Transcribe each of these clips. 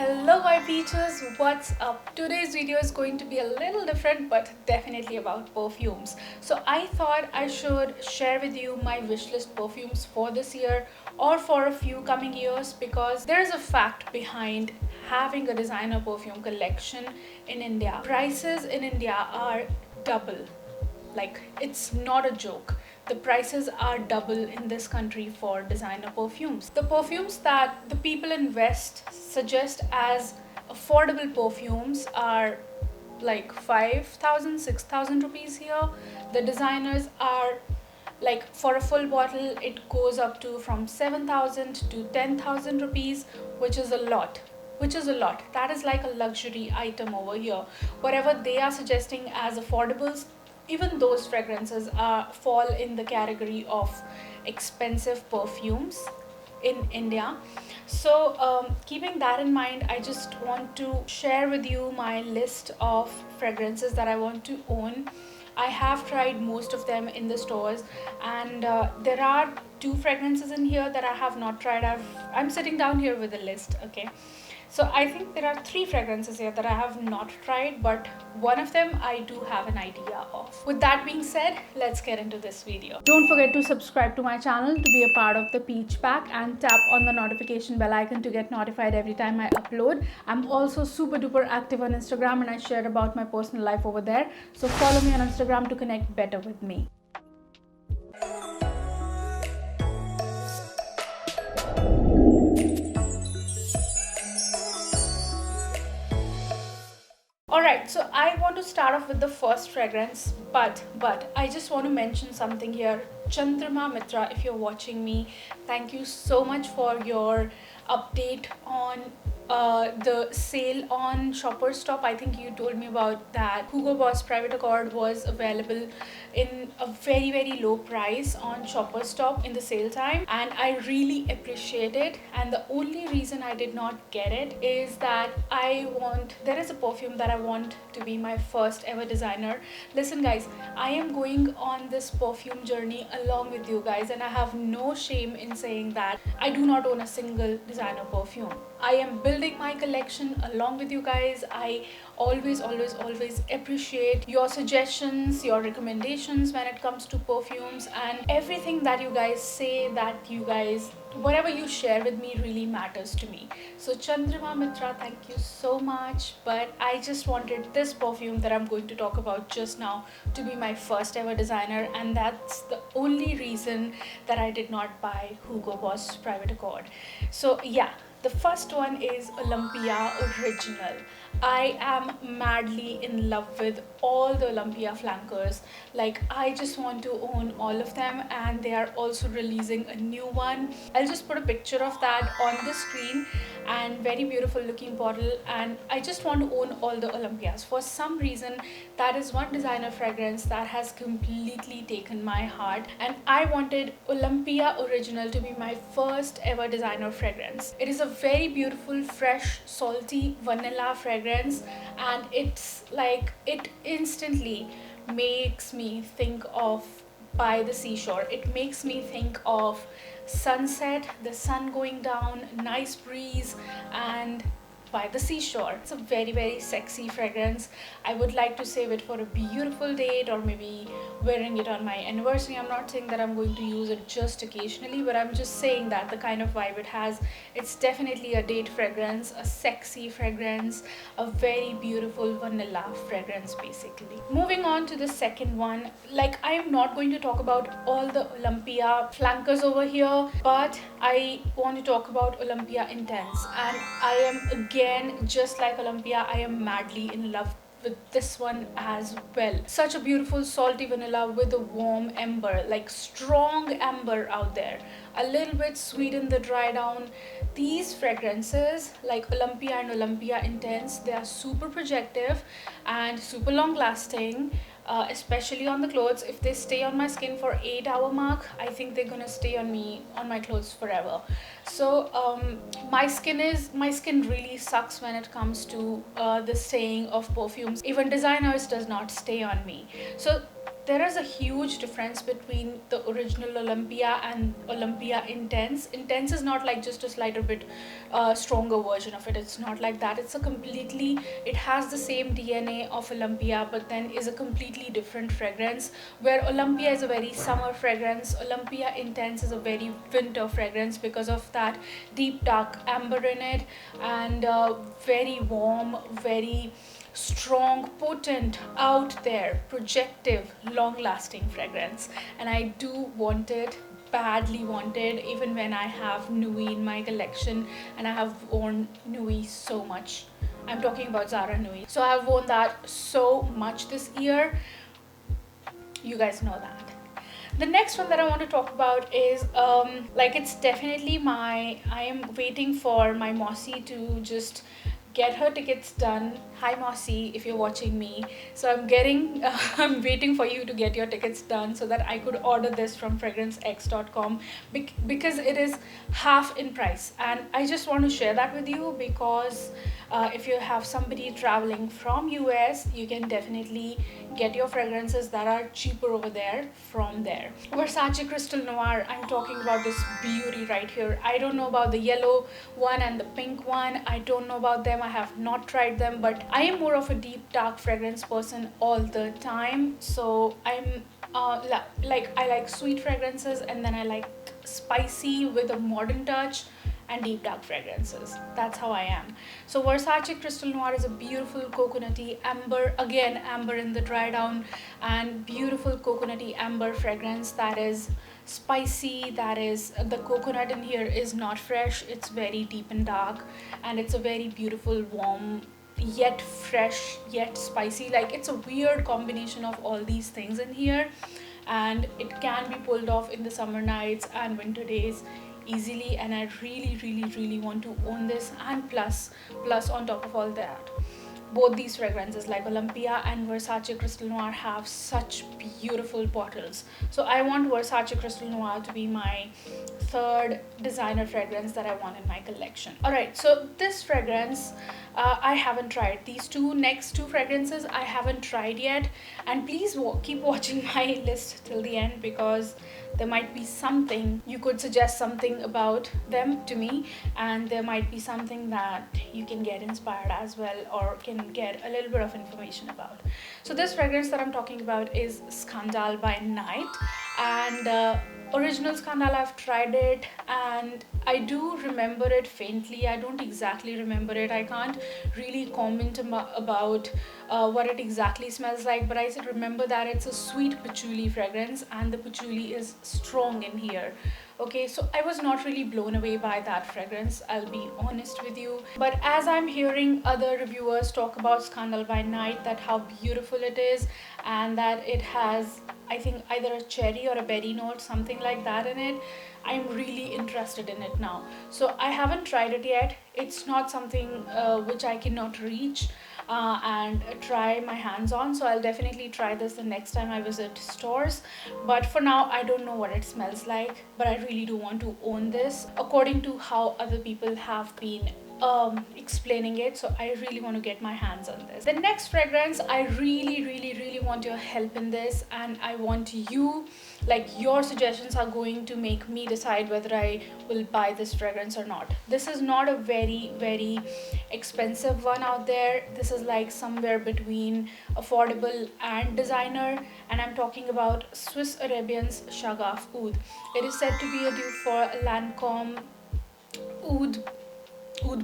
Hello my peaches, what's up? Today's video is going to be a little different but definitely about perfumes. So I thought I should share with you my wishlist perfumes for this year or for a few coming years, because there is a fact behind having a designer perfume collection in India. Prices in India are double. Like, it's not a joke. The prices are double in this country for designer perfumes. The perfumes that the people in West suggest as affordable perfumes are like 5,000, 6,000 rupees here. The designers are like, for a full bottle it goes up to from 7,000 to 10,000 rupees, which is a lot. That is like a luxury item over here. Whatever they are suggesting as affordables, even those fragrances fall in the category of expensive perfumes in India. So, keeping that in mind, I just want to share with you my list of fragrances that I want to own. I have tried most of them in the stores, and there are two fragrances in here that I have not tried. I'm sitting down here with a list, okay? So I think there are three fragrances here that I have not tried, but one of them I do have an idea of. With that being said, let's get into this video. Don't forget to subscribe to my channel to be a part of the Peach Pack and tap on the notification bell icon to get notified every time I upload. I'm also super duper active on Instagram and I share about my personal life over there. So follow me on Instagram to connect better with me. Alright, so I want to start off with the first fragrance, but I just want to mention something here. Chandrama Mitra, if you're watching me, thank you so much for your update on the sale on Shoppers Stop. I think you told me about that. Hugo Boss Private Accord was available in a very low price on Shoppers Stop in the sale time, and I really appreciate it. And the only reason I did not get it is that there is a perfume that I want to be my first ever designer. Listen guys, I am going on this perfume journey along with you guys, and I have no shame in saying that I do not own a single designer perfume. I am building my collection along with you guys. I always appreciate your suggestions, your recommendations when it comes to perfumes, and everything that you guys say, whatever you share with me really matters to me. So Chandrama Mitra, thank you so much. But I just wanted this perfume that I'm going to talk about just now to be my first ever designer, and that's the only reason that I did not buy Hugo Boss Private Accord. So yeah, the first one is Olympia Original. I am madly in love with all the Olympia flankers. Like, I just want to own all of them, and they are also releasing a new one. I'll just put a picture of that on the screen, and very beautiful looking bottle, and I just want to own all the Olympias. For some reason, that is one designer fragrance that has completely taken my heart, and I wanted Olympia Original to be my first ever designer fragrance. It is a very beautiful, fresh, salty vanilla fragrance, and it's like, it instantly makes me think of by the seashore. It makes me think of sunset, the sun going down, nice breeze, and by the seashore. It's a very sexy fragrance. I would like to save it for a beautiful date, or maybe wearing it on my anniversary. I'm not saying that I'm going to use it just occasionally, but I'm just saying that the kind of vibe it has, it's definitely a date fragrance, a sexy fragrance, a very beautiful vanilla fragrance basically. Moving on to the second one, like, I am not going to talk about all the Olympia flankers over here, but I want to talk about Olympia Intense, and I am again, just like Olympia, I am madly in love with this one as well. Such a beautiful salty vanilla with a warm amber, like strong amber out there, a little bit sweet in the dry down. These fragrances like Olympia and Olympia Intense, they are super projective and super long lasting, especially on the clothes. If they stay on my skin for 8-hour mark, I think they're gonna stay on me, on my clothes forever. So my skin really sucks when it comes to the staying of perfumes. Even designers does not stay on me. So there is a huge difference between the original Olympia and Olympia Intense. Intense is not like just a slighter bit stronger version of it. It's not like that. It's a completely, it has the same DNA of Olympia, but then is a completely different fragrance. Where Olympia is a very summer fragrance, Olympia Intense is a very winter fragrance because of that deep dark amber in it, and very warm, very strong, potent, out there, projective, long lasting fragrance. And I do want it, badly wanted, even when I have Nui in my collection, and I have worn Nui so much. I'm talking about Zara Nui. So I have worn that so much this year. You guys know that. The next one that I want to talk about is like, it's definitely my, I am waiting for my Mossy to just get her tickets done. Hi Mossy, if you're watching me. So I'm getting I'm waiting for you to get your tickets done so that I could order this from fragrancex.com, because it is half in price, and I just want to share that with you because if you have somebody traveling from US, you can definitely get your fragrances that are cheaper over there from there. Versace Crystal Noir, I'm talking about this beauty right here. I don't know about the yellow one and the pink one. I don't know about them. I have not tried them, but I am more of a deep dark fragrance person all the time. So I'm like, I like sweet fragrances, and then I like spicy with a modern touch, and deep dark fragrances. That's how I am. So Versace Crystal Noir is a beautiful coconutty amber, again amber in the dry down, and beautiful coconutty amber fragrance that is spicy. That is, the coconut in here is not fresh, it's very deep and dark, and it's a very beautiful warm yet fresh yet spicy. Like, it's a weird combination of all these things in here, and it can be pulled off in the summer nights and winter days easily. And I really want to own this. And plus on top of all that, both these fragrances, like Olympia and Versace Crystal Noir, have such beautiful bottles. So I want Versace Crystal Noir to be my third designer fragrance that I want in my collection. All right, so this fragrance I haven't tried. These next two fragrances I haven't tried yet, and please keep watching my list till the end, because there might be something, you could suggest something about them to me, and there might be something that you can get inspired as well, or can get a little bit of information about. So this fragrance that I'm talking about is Scandal by Night, and original Scandal, I've tried it and I do remember it faintly. I don't exactly remember it. I can't really comment about what it exactly smells like, but I remember that it's a sweet patchouli fragrance, and the patchouli is strong in here. Okay, so I was not really blown away by that fragrance, I'll be honest with you. But as I'm hearing other reviewers talk about Scandal by Night, that how beautiful it is, and that it has, I think, either a cherry or a berry note, something like that in it, I'm really interested in it now. So I haven't tried it yet. It's not something which I cannot reach and try my hands on, so I'll definitely try this the next time I visit stores. But for now, I don't know what it smells like, but I really do want to own this according to how other people have been explaining it. So I really want to get my hands on this. The next fragrance, I really want your help in this, and I want you, like, your suggestions are going to make me decide whether I will buy this fragrance or not. This is not a very expensive one out there. This is like somewhere between affordable and designer, and I'm talking about Swiss Arabian's Shagaf Oud. It is said to be a dupe for Lancome Oud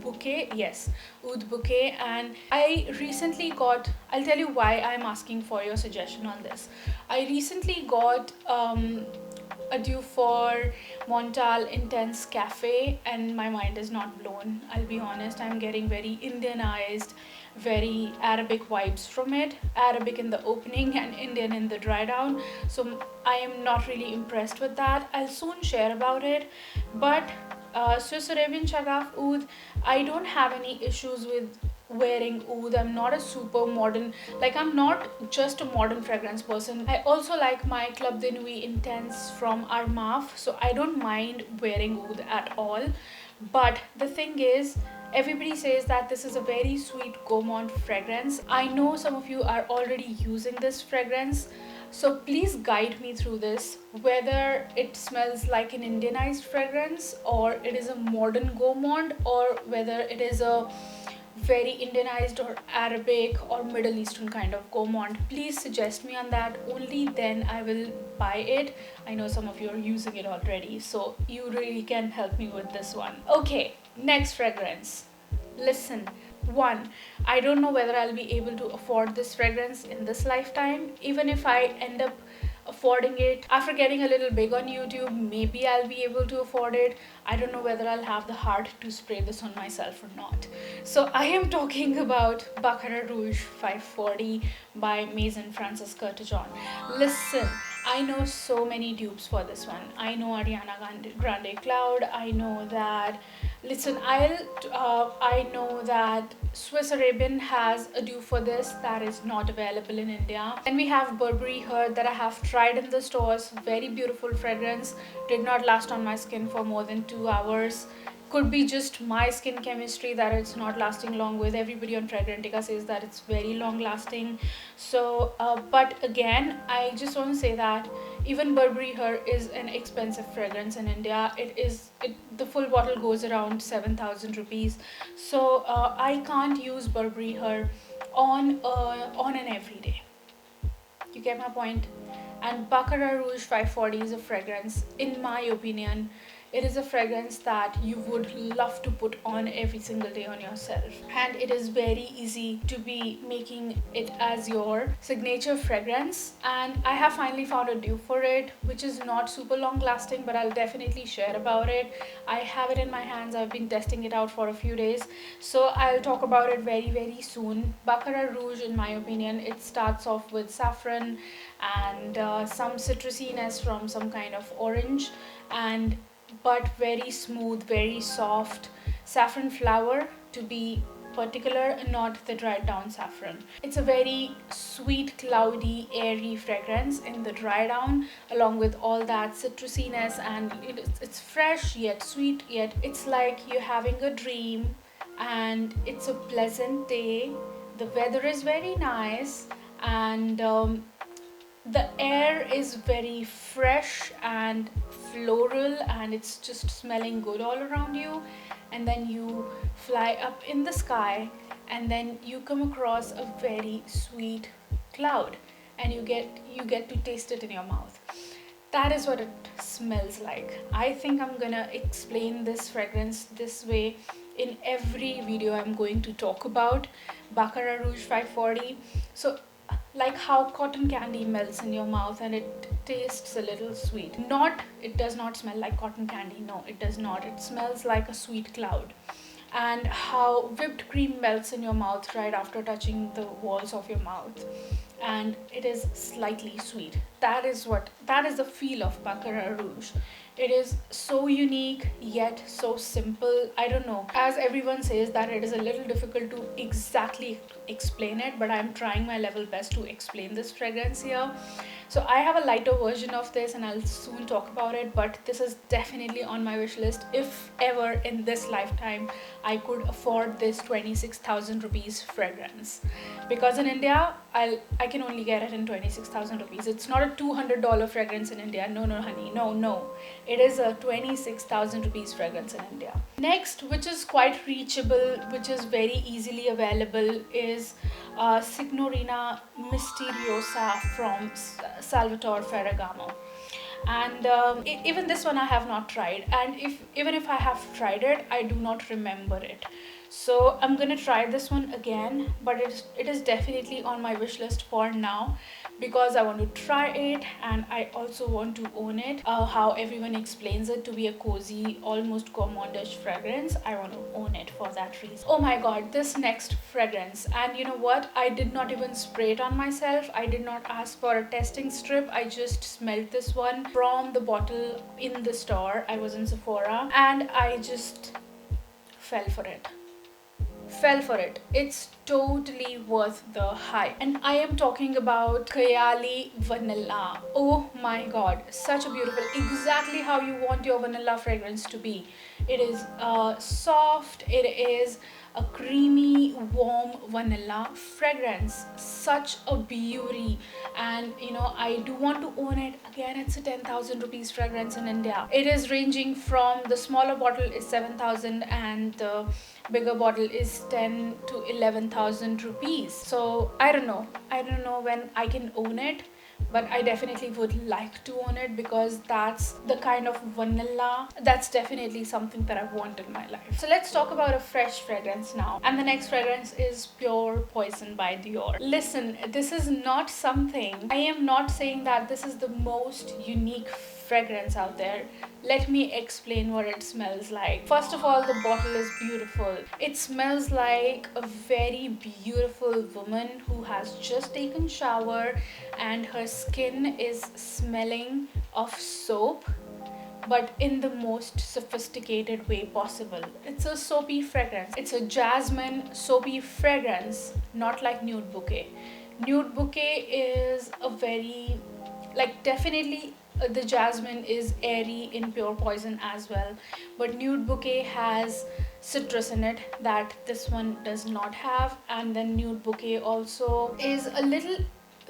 Bouquet, yes, Oud Bouquet. And I recently got, I'll tell you why I'm asking for your suggestion on this. I recently got a dupe for Montal Intense Cafe, and my mind is not blown. I'll be honest, I'm getting very Indianized, very Arabic vibes from it. Arabic in the opening and Indian in the dry down. So I am not really impressed with that. I'll soon share about it. But Swiss Arabian Shagaf Oud, I don't have any issues with wearing oud. I'm not a super modern, like, I'm not just a modern fragrance person. I also like my Club de Nuit Intense from Armaf, so I don't mind wearing oud at all. But the thing is, everybody says that this is a very sweet gourmand fragrance. I know some of you are already using this fragrance, So please guide me through this, whether it smells like an Indianized fragrance or it is a modern gourmand, or whether it is a very Indianized or Arabic or Middle Eastern kind of gourmand. Please suggest me on that. Only then I will buy it. I know some of you are using it already, so you really can help me with this one. Okay, next fragrance. Listen, one, I don't know whether I'll be able to afford this fragrance in this lifetime. Even if I end up affording it after getting a little big on YouTube, maybe I'll be able to afford it. I don't know whether I'll have the heart to spray this on myself or not. So I am talking about Baccarat Rouge 540 by Maison Francis Kurkdjian. Listen, I know so many dupes for this one. I know Ariana Grande Cloud. I know that. Listen, I know that Swiss Arabian has a dupe for this that is not available in India. Then we have Burberry Her that I have tried in the stores. Very beautiful fragrance. Did not last on my skin for more than 2 hours. Could be just my skin chemistry that it's not lasting long with. Everybody on Fragrantica says that it's very long lasting. So but again, I just want to say that even Burberry Her is an expensive fragrance in India. The full bottle goes around 7,000 rupees. So I can't use Burberry Her on an everyday. You get my point? And Baccarat Rouge 540 is a fragrance, in my opinion, it is a fragrance that you would love to put on every single day on yourself. And it is very easy to be making it as your signature fragrance. And I have finally found a dupe for it, which is not super long lasting, but I'll definitely share about it. I have it in my hands. I've been testing it out for a few days. So I'll talk about it very, very soon. Baccarat Rouge, in my opinion, it starts off with saffron and some citrusiness from some kind of orange, and but very smooth, very soft saffron flower to be particular, not the dried down saffron. It's a very sweet, cloudy, airy fragrance in the dry down, along with all that citrusiness, and it's fresh yet sweet, yet it's like you're having a dream, and it's a pleasant day. The weather is very nice, and the air is very fresh and floral, and it's just smelling good all around you. And then you fly up in the sky, and then you come across a very sweet cloud, and you get to taste it in your mouth. That is what it smells like. I think I'm gonna explain this fragrance this way in every video I'm going to talk about Baccarat Rouge 540. So like how cotton candy melts in your mouth and it tastes a little sweet. It does not smell like cotton candy. No, it does not. It smells like a sweet cloud. And how whipped cream melts in your mouth right after touching the walls of your mouth, and it is slightly sweet. That is the feel of Baccarat Rouge. It is so unique yet so simple. I don't know, as everyone says that it is a little difficult to exactly explain it, but I'm trying my level best to explain this fragrance here. So I have a lighter version of this and I'll soon talk about it, but this is definitely on my wish list. If ever in this lifetime I could afford this 26,000 rupees fragrance, because in India I can only get it in 26,000 rupees. It's not a $200 fragrance in India. No, honey, no. It is a 26,000 rupees fragrance in India. Next, which is quite reachable, which is very easily available, is Signorina Misteriosa from Salvatore Ferragamo. And even this one I have not tried, and even if I have tried it, I do not remember it. So I'm gonna try this one again, but it is definitely on my wish list for now, because I want to try it and I also want to own it. How everyone explains it to be a cozy, almost gourmandish fragrance, I want to own it for that reason. Oh my god, this next fragrance, and you know what, I did not even spray it on myself. I did not ask for a testing strip. I just smelled this one from the bottle in the store. I was in Sephora and I just fell for it. It's totally worth the hype. And I am talking about Kayali Vanilla. Oh my god, such a beautiful, exactly how you want your vanilla fragrance to be. It is soft, it is a creamy warm vanilla fragrance. Such a beauty. And I do want to own it. Again, it's a 10,000 rupees fragrance in India. It is ranging from, the smaller bottle is 7,000 and the bigger bottle is 10 to 11,000 rupees. So I don't know when I can own it, but I definitely would like to own it, because that's the kind of vanilla that's definitely something that I want in my life. So let's talk about a fresh fragrance now. And the next fragrance is Pure Poison by Dior. Listen, this is not something, I am not saying that this is the most unique fragrance out there. Let me explain what it smells like. First of all, the bottle is beautiful. It smells like a very beautiful woman who has just taken shower and her skin is smelling of soap, but in the most sophisticated way possible. It's a soapy fragrance. It's a jasmine soapy fragrance, not like Nude Bouquet. Nude Bouquet is a very, like, definitely the jasmine is airy in Pure Poison as well, but Nude Bouquet has citrus in it that this one does not have. And then Nude Bouquet also is a little,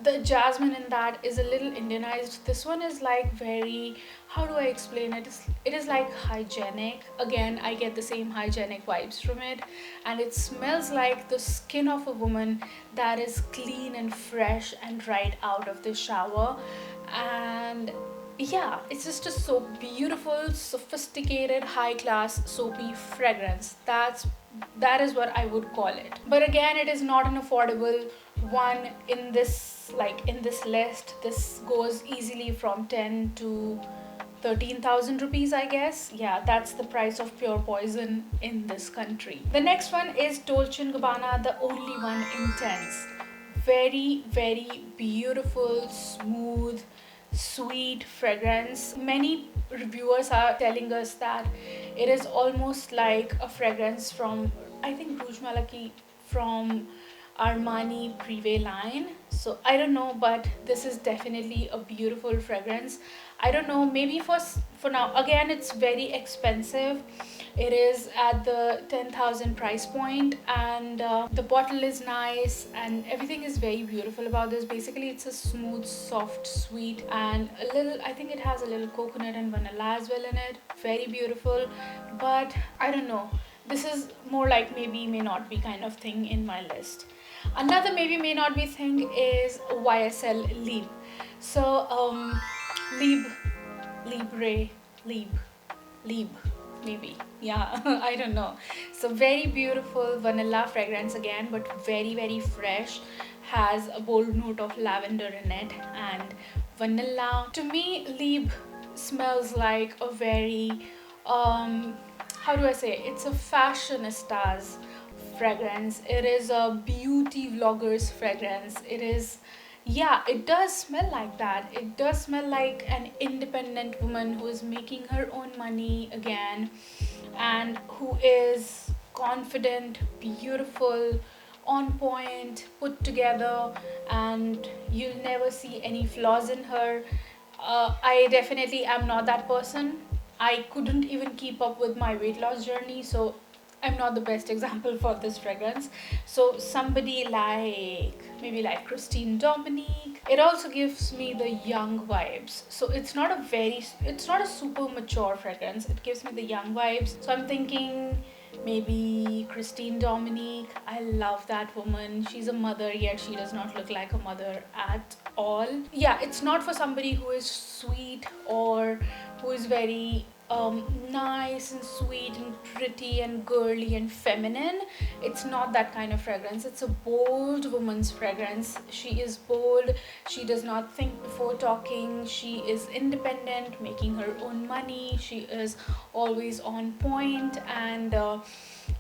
the jasmine in that is a little Indianized. This one is like very, how do I explain it? It is like hygienic. Again, I get the same hygienic vibes from it, and it smells like the skin of a woman that is clean and fresh and right out of the shower. And yeah, it's just a so beautiful, sophisticated, high class soapy fragrance. That is what I would call it. But again, it is not an affordable one in this, like, in this list. This goes easily from 10 to 13,000 rupees, I guess. Yeah, that's the price of Pure Poison in this country. The next one is Dolce & Gabbana, The Only One Intense. Very, very beautiful, smooth, sweet fragrance. Many reviewers are telling us that it is almost like a fragrance from, I think, Rouge Malaki from Armani Privé line. So I don't know, but this is definitely a beautiful fragrance. I don't know, maybe for now, again, it's very expensive. It is at the 10,000 price point, and the bottle is nice and everything is very beautiful about this. Basically, it's a smooth, soft, sweet, and a little, I think it has a little coconut and vanilla as well in it. Very beautiful, but I don't know, this is more like maybe, may not be kind of thing in my list. Another maybe, may not be thing is YSL Libre. So Libre, Libre, Libre, Libre, maybe, yeah. I don't know. So very beautiful vanilla fragrance again, but very, very fresh. Has a bold note of lavender in it and vanilla. To me, Libre smells like a very how do I say, it's a fashionista's fragrance. It is a beauty vlogger's fragrance. It is, yeah, it does smell like that. It does smell like an independent woman who is making her own money again, and who is confident, beautiful, on point, put together, and you'll never see any flaws in her. I definitely am not that person. I couldn't even keep up with my weight loss journey, so I'm not the best example for this fragrance. So somebody like, maybe like Christine Dominique. It also gives me the young vibes. So it's not a super mature fragrance. It gives me the young vibes. So I'm thinking maybe Christine Dominique. I love that woman. She's a mother, yet she does not look like a mother at all. Yeah, it's not for somebody who is sweet or who is very nice and sweet and pretty and girly and feminine. It's not that kind of fragrance. It's a bold woman's fragrance. She is bold. She does not think before talking. She is independent, making her own money. She is always on point and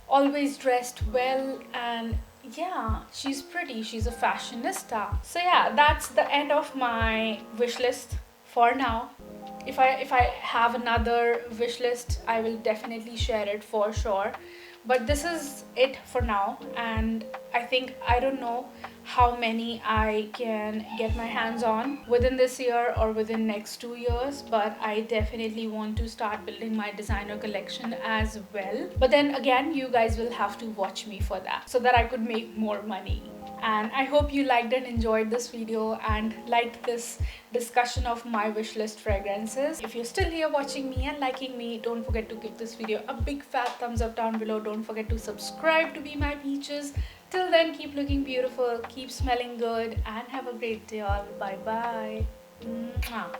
always dressed well, and yeah, she's pretty. She's a fashionista. So yeah, that's the end of my wish list for now. If I have another wish list, I will definitely share it for sure. But this is it for now, and I think, I don't know how many I can get my hands on within this year or within next 2 years, but I definitely want to start building my designer collection as well. But then again, you guys will have to watch me for that so that I could make more money. And I hope you liked and enjoyed this video and liked this discussion of my wish list fragrances. If you're still here watching me and liking me, don't forget to give this video a big fat thumbs up down below. Don't forget to subscribe to Be My Peaches. Till then, keep looking beautiful, keep smelling good, and have a great day all. Bye bye. Mwah.